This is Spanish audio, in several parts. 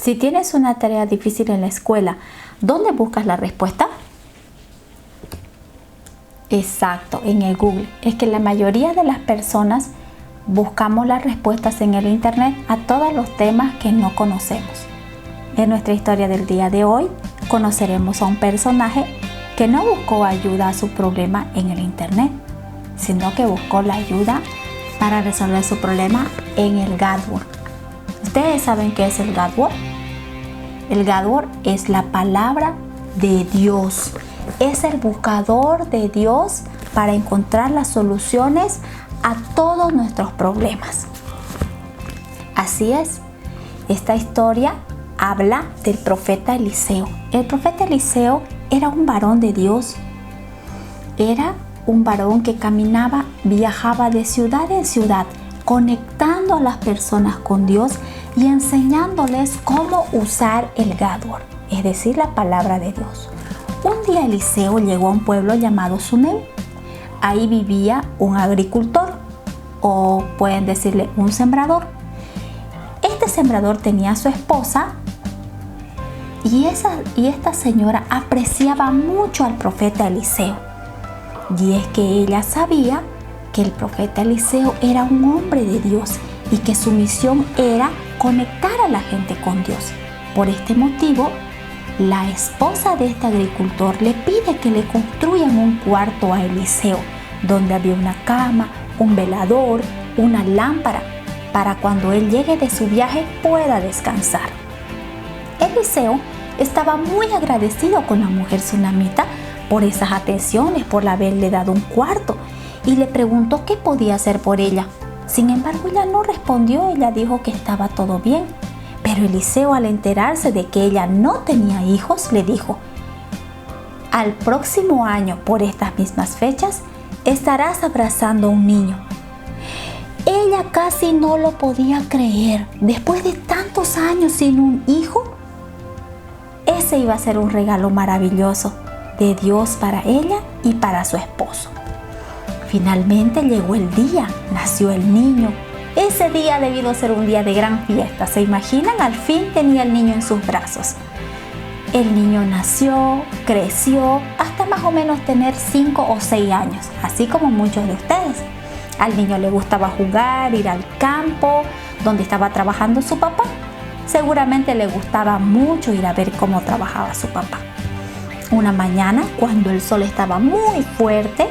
Si tienes una tarea difícil en la escuela, ¿dónde buscas la respuesta? Exacto, en el Google. Es que la mayoría de las personas buscamos las respuestas en el internet a todos los temas que no conocemos. En nuestra historia del día de hoy, conoceremos a un personaje que no buscó ayuda a su problema en el internet, sino que buscó la ayuda para resolver su problema en el GodWord. ¿Ustedes saben qué es el GodWord? El GodWord es la palabra de Dios. Es el buscador de Dios para encontrar las soluciones a todos nuestros problemas. Así es, esta historia habla del profeta Eliseo. El profeta Eliseo era un varón de Dios. Era un varón que caminaba, viajaba de ciudad en ciudad, conectando a las personas con Dios y enseñándoles cómo usar el GodWord, es decir, la palabra de Dios. Un día Eliseo llegó a un pueblo llamado Sunem. Ahí vivía un agricultor, o pueden decirle un sembrador. Este sembrador tenía a su esposa y esta señora apreciaba mucho al profeta Eliseo. Y es que ella sabía que el profeta Eliseo era un hombre de Dios y que su misión era conectar a la gente con Dios. Por este motivo, la esposa de este agricultor le pide que le construyan un cuarto a Eliseo, donde había una cama, un velador, una lámpara, para cuando él llegue de su viaje pueda descansar. Eliseo estaba muy agradecido con la mujer sunamita por esas atenciones, por haberle dado un cuarto, y le preguntó qué podía hacer por ella. Sin embargo, ella no respondió. Ella dijo que estaba todo bien. Pero Eliseo, al enterarse de que ella no tenía hijos, le dijo: al próximo año, por estas mismas fechas, estarás abrazando a un niño. Ella casi no lo podía creer. Después de tantos años sin un hijo, ese iba a ser un regalo maravilloso de Dios para ella y para su esposo. Finalmente llegó el día, nació el niño. Ese día debió ser un día de gran fiesta. ¿Se imaginan? Al fin tenía el niño en sus brazos. El niño nació, creció, hasta más o menos tener 5 o 6 años, así como muchos de ustedes. Al niño le gustaba jugar, ir al campo donde estaba trabajando su papá. Seguramente le gustaba mucho ir a ver cómo trabajaba su papá. Una mañana, cuando el sol estaba muy fuerte,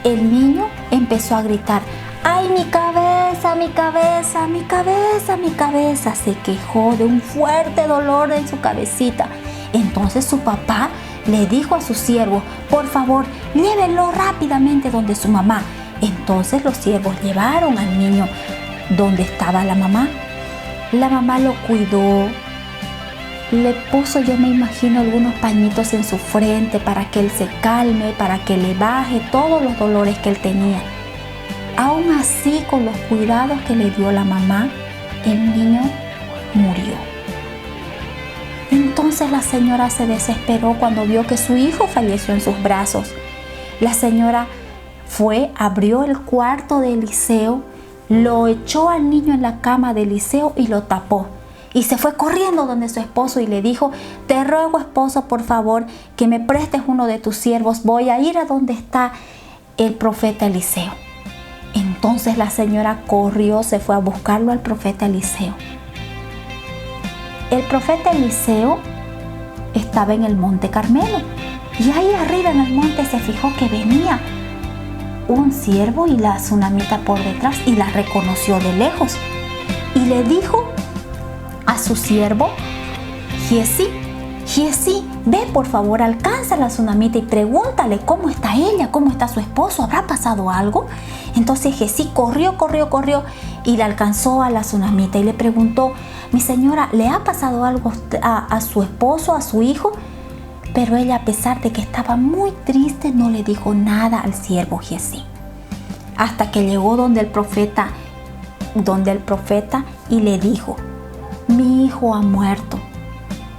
el niño empezó a gritar: ¡ay, mi cabeza, mi cabeza, mi cabeza, mi cabeza! Se quejó de un fuerte dolor en su cabecita. Entonces su papá le dijo a sus siervos: por favor, llévenlo rápidamente donde su mamá. Entonces los siervos llevaron al niño donde estaba la mamá. La mamá lo cuidó, le puso, yo me imagino, algunos pañitos en su frente para que él se calme, para que le baje todos los dolores que él tenía. Aún así, con los cuidados que le dio la mamá, el niño murió. Entonces la señora se desesperó cuando vio que su hijo falleció en sus brazos. La señora fue, abrió el cuarto de Eliseo, lo echó al niño en la cama de Eliseo y lo tapó. Y se fue corriendo donde su esposo y le dijo: te ruego, esposo, por favor, que me prestes uno de tus siervos. Voy a ir a donde está el profeta Eliseo. Entonces la señora corrió, se fue a buscarlo al profeta Eliseo. El profeta Eliseo estaba en el monte Carmelo. Y ahí arriba en el monte se fijó que venía un siervo y la sunamita por detrás, y la reconoció de lejos. Y le dijo a su siervo: Giesi, Giesi, ve por favor, alcanza a la sunamita y pregúntale cómo está ella, cómo está su esposo, ¿habrá pasado algo? Entonces Giesi corrió y le alcanzó a la sunamita y le preguntó: mi señora, ¿le ha pasado algo a su esposo, a su hijo? Pero ella, a pesar de que estaba muy triste, no le dijo nada al siervo Giesi. Hasta que llegó donde el profeta y le dijo: mi hijo ha muerto.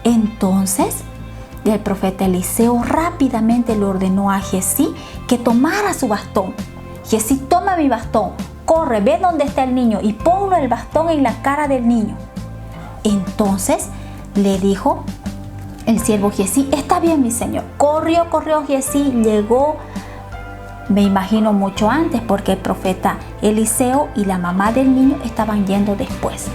Entonces el profeta Eliseo rápidamente le ordenó a Giesi que tomara su bastón. Giesi, toma mi bastón, corre, ve dónde está el niño y ponle el bastón en la cara del niño. Entonces Le dijo el siervo Giesí: está bien, mi señor. Corrió Giesí, llegó, me imagino mucho antes, porque el profeta Eliseo y la mamá del niño estaban yendo después.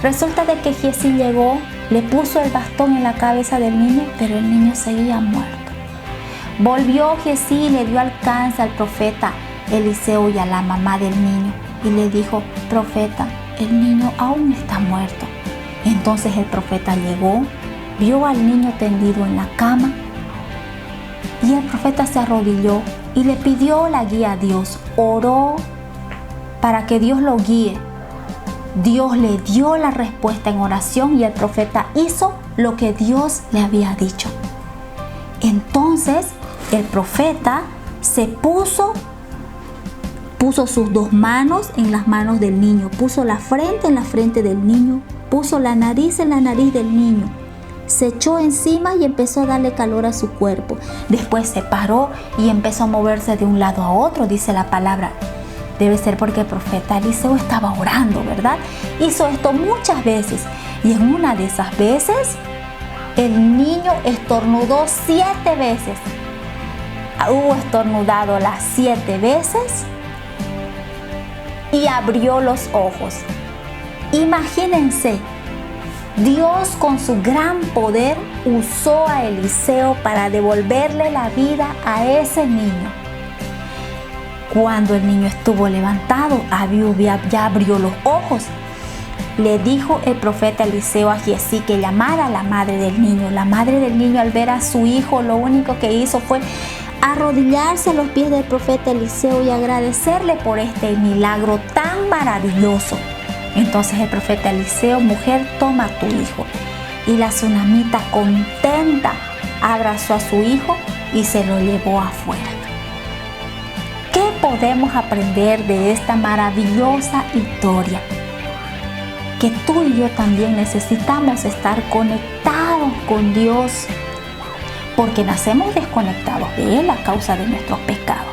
Resulta de que Giesí llegó, le puso el bastón en la cabeza del niño, pero el niño seguía muerto. Volvió Giesí y le dio alcance al profeta Eliseo y a la mamá del niño y le dijo: profeta, el niño aún está muerto. Entonces el profeta llegó, vio al niño tendido en la cama y el profeta se arrodilló y le pidió la guía a Dios. Oró para que Dios lo guíe. Dios le dio la respuesta en oración y el profeta hizo lo que Dios le había dicho. Entonces el profeta se puso sus dos manos en las manos del niño, puso la frente en la frente del niño, puso la nariz en la nariz del niño, se echó encima y empezó a darle calor a su cuerpo. Después se paró y empezó a moverse de un lado a otro, dice la palabra. Debe ser porque el profeta Eliseo estaba orando, ¿verdad? Hizo esto muchas veces y en una de esas veces el niño estornudó 7 veces. Hubo estornudado las 7 veces y abrió los ojos. Imagínense, Dios con su gran poder usó a Eliseo para devolverle la vida a ese niño. Cuando el niño estuvo levantado, ya abrió los ojos. Le dijo el profeta Eliseo a Giesí que llamara a la madre del niño. La madre del niño, al ver a su hijo, lo único que hizo fue arrodillarse a los pies del profeta Eliseo y agradecerle por este milagro tan maravilloso. Entonces el profeta Eliseo: mujer, toma a tu hijo. Y la tsunamita, contenta, abrazó a su hijo y se lo llevó afuera. ¿Qué podemos aprender de esta maravillosa historia? Que tú y yo también necesitamos estar conectados con Dios, porque nacemos desconectados de Él a causa de nuestros pecados.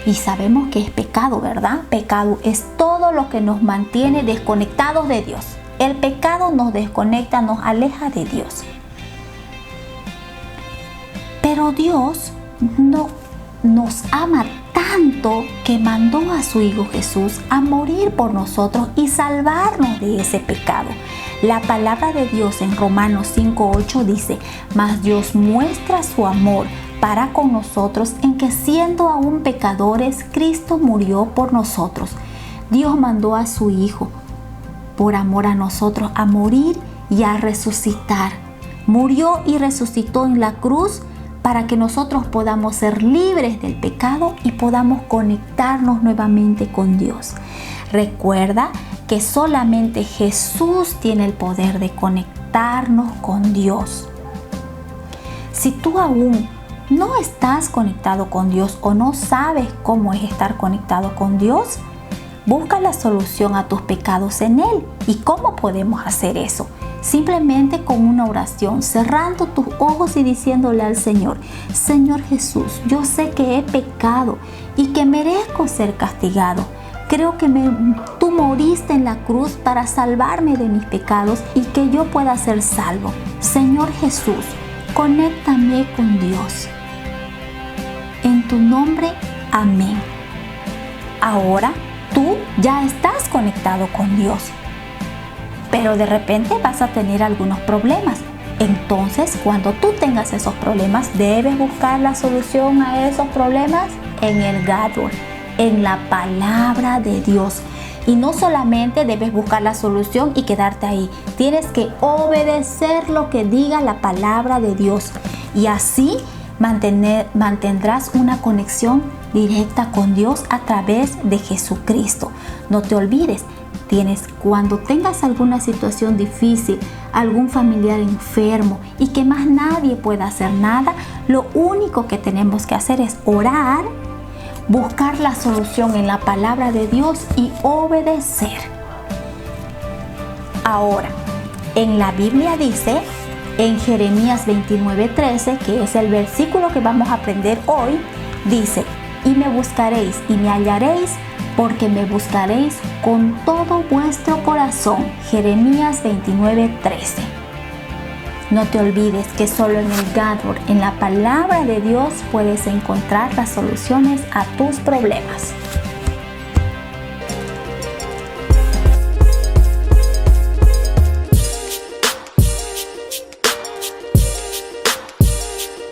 Y sabemos que es pecado, ¿verdad? Pecado es todo lo que nos mantiene desconectados de Dios. El pecado nos desconecta, nos aleja de Dios. Pero Dios no nos ama tanto que mandó a su Hijo Jesús a morir por nosotros y salvarnos de ese pecado. La palabra de Dios en Romanos 5:8 dice: mas Dios muestra su amor para con nosotros en que, siendo aún pecadores, Cristo murió por nosotros. Dios mandó a su Hijo por amor a nosotros a morir y a resucitar. Murió y resucitó en la cruz para que nosotros podamos ser libres del pecado y podamos conectarnos nuevamente con Dios. Recuerda que solamente Jesús tiene el poder de conectarnos con Dios. Si tú aún no estás conectado con Dios o no sabes cómo es estar conectado con Dios, busca la solución a tus pecados en Él. ¿Y cómo podemos hacer eso? Simplemente con una oración, cerrando tus ojos y diciéndole al Señor: Señor Jesús, yo sé que he pecado y que merezco ser castigado. Creo que tú moriste en la cruz para salvarme de mis pecados y que yo pueda ser salvo. Señor Jesús, conéctame con Dios. En tu nombre, amén. Ahora tú ya estás conectado con Dios. Pero de repente vas a tener algunos problemas. Entonces, cuando tú tengas esos problemas, debes buscar la solución a esos problemas en el God, en la palabra de Dios. Y no solamente debes buscar la solución y quedarte ahí. Tienes que obedecer lo que diga la palabra de Dios. Y así mantendrás una conexión directa con Dios a través de Jesucristo. No te olvides. Cuando tengas alguna situación difícil, algún familiar enfermo y que más nadie pueda hacer nada, lo único que tenemos que hacer es orar, buscar la solución en la palabra de Dios y obedecer. Ahora, en la Biblia dice, en Jeremías 29:13, que es el versículo que vamos a aprender hoy, dice: y me buscaréis y me hallaréis, porque me buscaréis con todo vuestro corazón. Jeremías 29:13. No te olvides que solo en el God-Word, en la palabra de Dios, puedes encontrar las soluciones a tus problemas.